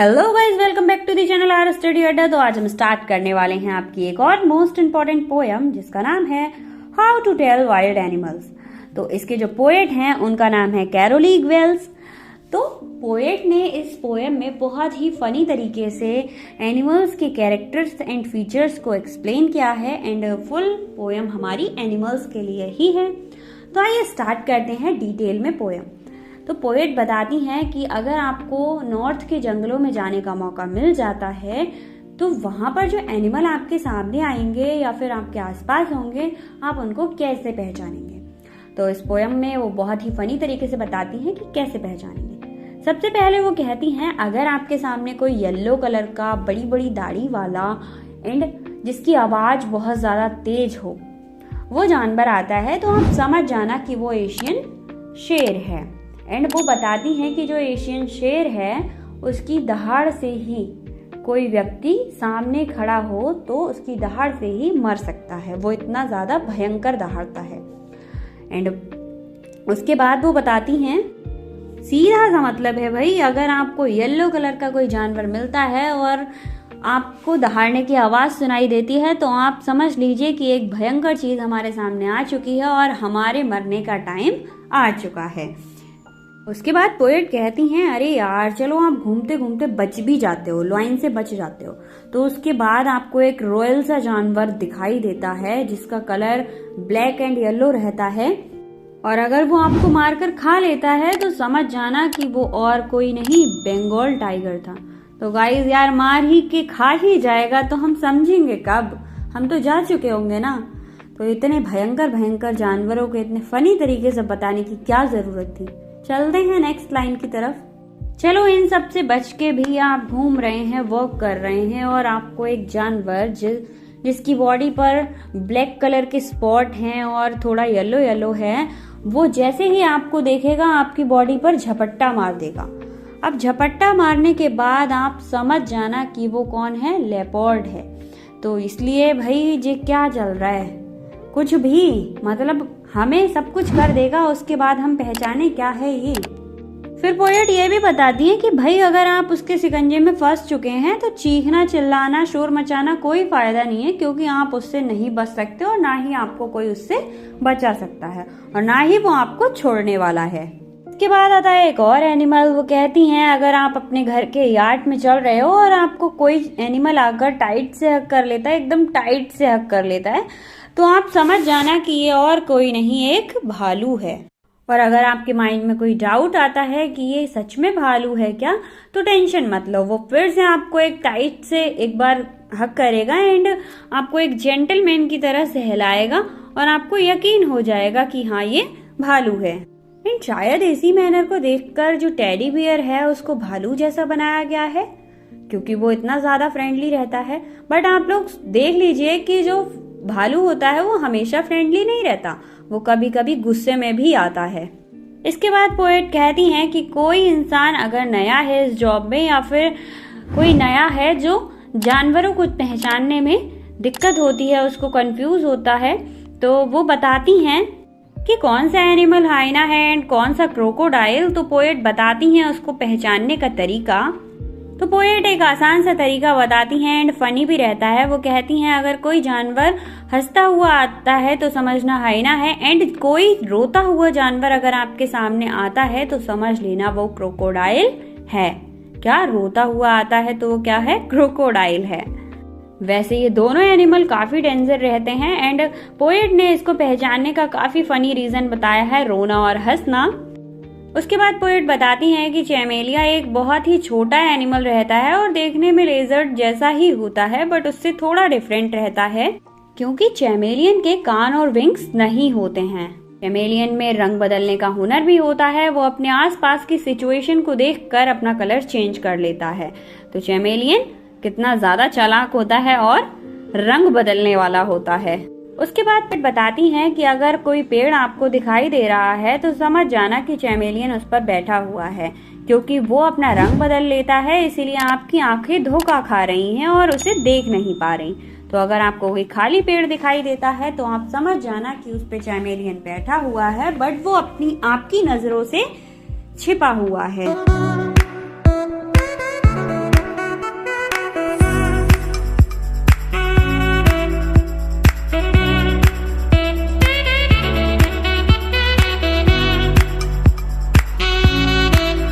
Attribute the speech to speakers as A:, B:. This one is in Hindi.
A: Hello guys, welcome back to the channel R study Adda. तो आज हम स्टार्ट करने वाले हैं आपकी एक और मोस्ट इम्पोर्टेंट पोयम जिसका नाम है how to tell wild animals. तो इसके जो पोएट हैं उनका नाम है कैरोली वेल्स। तो पोएट ने इस पोएम में बहुत ही फनी तरीके से एनिमल्स के कैरेक्टर्स एंड फीचर्स को एक्सप्लेन किया है एंड फुल पोएम हमारी एनिमल्स के लिए ही है। तो आइए स्टार्ट करते हैं डिटेल में पोएम। तो पोएट बताती हैं कि अगर आपको नॉर्थ के जंगलों में जाने का मौका मिल जाता है तो वहां पर जो एनिमल आपके सामने आएंगे या फिर आपके आसपास होंगे, आप उनको कैसे पहचानेंगे। तो इस पोएम में वो बहुत ही फनी तरीके से बताती हैं कि कैसे पहचानेंगे। सबसे पहले वो कहती हैं, अगर आपके सामने कोई येलो कलर का बड़ी बड़ी दाढ़ी वाला एंड जिसकी आवाज बहुत ज्यादा तेज हो वो जानवर आता है तो आप समझ जाना कि वो एशियन शेर है। एंड वो बताती हैं कि जो एशियन शेर है उसकी दहाड़ से ही कोई व्यक्ति सामने खड़ा हो तो उसकी दहाड़ से ही मर सकता है, वो इतना ज़्यादा भयंकर दहाड़ता है। एंड उसके बाद वो बताती हैं, सीधा सा मतलब है भाई, अगर आपको येलो कलर का कोई जानवर मिलता है और आपको दहाड़ने की आवाज़ सुनाई देती है तो आप समझ लीजिए कि एक भयंकर चीज़ हमारे सामने आ चुकी है और हमारे मरने का टाइम आ चुका है। उसके बाद पोएट कहती हैं, अरे यार चलो आप घूमते घूमते बच भी जाते हो, लाइन से बच जाते हो। तो उसके बाद आपको एक रॉयल सा जानवर दिखाई देता है जिसका कलर ब्लैक एंड येलो रहता है और अगर वो आपको मारकर खा लेता है तो समझ जाना कि वो और कोई नहीं, बंगाल टाइगर था। तो गाइस यार, मार ही के खा ही जाएगा तो हम समझेंगे कब, हम तो जा चुके होंगे ना। तो इतने भयंकर भयंकर जानवरों को इतने फनी तरीके से बताने की क्या जरूरत थी। चलते हैं नेक्स्ट लाइन की तरफ। चलो इन सब से बच के भी आप घूम रहे हैं, वॉक कर रहे हैं और आपको एक जानवर जिसकी बॉडी पर ब्लैक कलर के स्पॉट हैं और थोड़ा येलो येलो है, वो जैसे ही आपको देखेगा आपकी बॉडी पर झपट्टा मार देगा। अब झपट्टा मारने के बाद आप समझ जाना कि वो कौन है, लेपर्ड है। तो इसलिए भाई ये क्या चल रहा है, कुछ भी मतलब हमें सब कुछ कर देगा, उसके बाद हम पहचाने क्या है ये। फिर पोएट ये भी बताती है कि भाई अगर आप उसके शिकंजे में फंस चुके हैं तो चीखना चिल्लाना शोर मचाना कोई फायदा नहीं है, क्योंकि आप उससे नहीं बच सकते और ना ही आपको कोई उससे बचा सकता है और ना ही वो आपको छोड़ने वाला है। इसके बाद आता है एक और एनिमल। वो कहती हैं, अगर आप अपने घर के यार्ड में चल रहे हो और आपको कोई एनिमल आकर टाइट से हक कर लेता है, एकदम टाइट से हक कर लेता है, तो आप समझ जाना कि ये और कोई नहीं, एक भालू है। और अगर आपके माइंड में कोई डाउट आता है कि ये सच में भालू है क्या, तो टेंशन मत लो, वो फिर से आपको एक टाइट से एक बार हक करेगा एंड आपको एक जेंटलमैन की तरह सहलाएगा और आपको यकीन हो जाएगा कि हाँ ये भालू है। एंड शायद इसी मैनर को देखकर जो टेडी बियर है उसको भालू जैसा बनाया गया है, क्योंकि वो इतना ज्यादा फ्रेंडली रहता है। बट आप लोग देख लीजिए कि जो भालू होता है वो हमेशा फ्रेंडली नहीं रहता, वो कभी कभी गुस्से में भी आता है। इसके बाद पोएट कहती हैं कि कोई इंसान अगर नया है इस जॉब में या फिर कोई नया है जो जानवरों को पहचानने में दिक्कत होती है, उसको कंफ्यूज होता है, तो वो बताती हैं कि कौन सा एनिमल हाइना है एंड कौन सा क्रोकोडाइल। तो पोएट बताती हैं उसको पहचानने का तरीका। तो पोएट एक आसान सा तरीका बताती हैं एंड फनी भी रहता है। वो कहती हैं, अगर कोई जानवर हंसता हुआ आता है तो समझना हाइना है एंड कोई रोता हुआ जानवर अगर आपके सामने आता है तो समझ लेना वो क्रोकोडाइल है। क्या रोता हुआ आता है तो वो क्या है, क्रोकोडाइल है। वैसे ये दोनों एनिमल काफी डेंजर रहते हैं एंड पोएट ने इसको पहचानने का काफी फनी रीजन बताया है, रोना और हंसना। उसके बाद पोएट बताती हैं कि चैमेलिया एक बहुत ही छोटा एनिमल रहता है और देखने में लेजर्ड जैसा ही होता है, बट उससे थोड़ा डिफरेंट रहता है क्योंकि चैमेलियन के कान और विंग्स नहीं होते हैं। चैमेलियन में रंग बदलने का हुनर भी होता है, वो अपने आसपास की सिचुएशन को देखकर अपना कलर चेंज कर लेता है। तो चैमेलियन कितना ज्यादा चालाक होता है और रंग बदलने वाला होता है। उसके बाद फिर बताती हैं कि अगर कोई पेड़ आपको दिखाई दे रहा है तो समझ जाना कि चैमेलियन उस पर बैठा हुआ है, क्योंकि वो अपना रंग बदल लेता है, इसीलिए आपकी आंखें धोखा खा रही हैं और उसे देख नहीं पा रही। तो अगर आपको कोई खाली पेड़ दिखाई देता है तो आप समझ जाना कि उस पे चैमेलियन बैठा हुआ है, बट वो अपनी आपकी नजरों से छिपा हुआ है।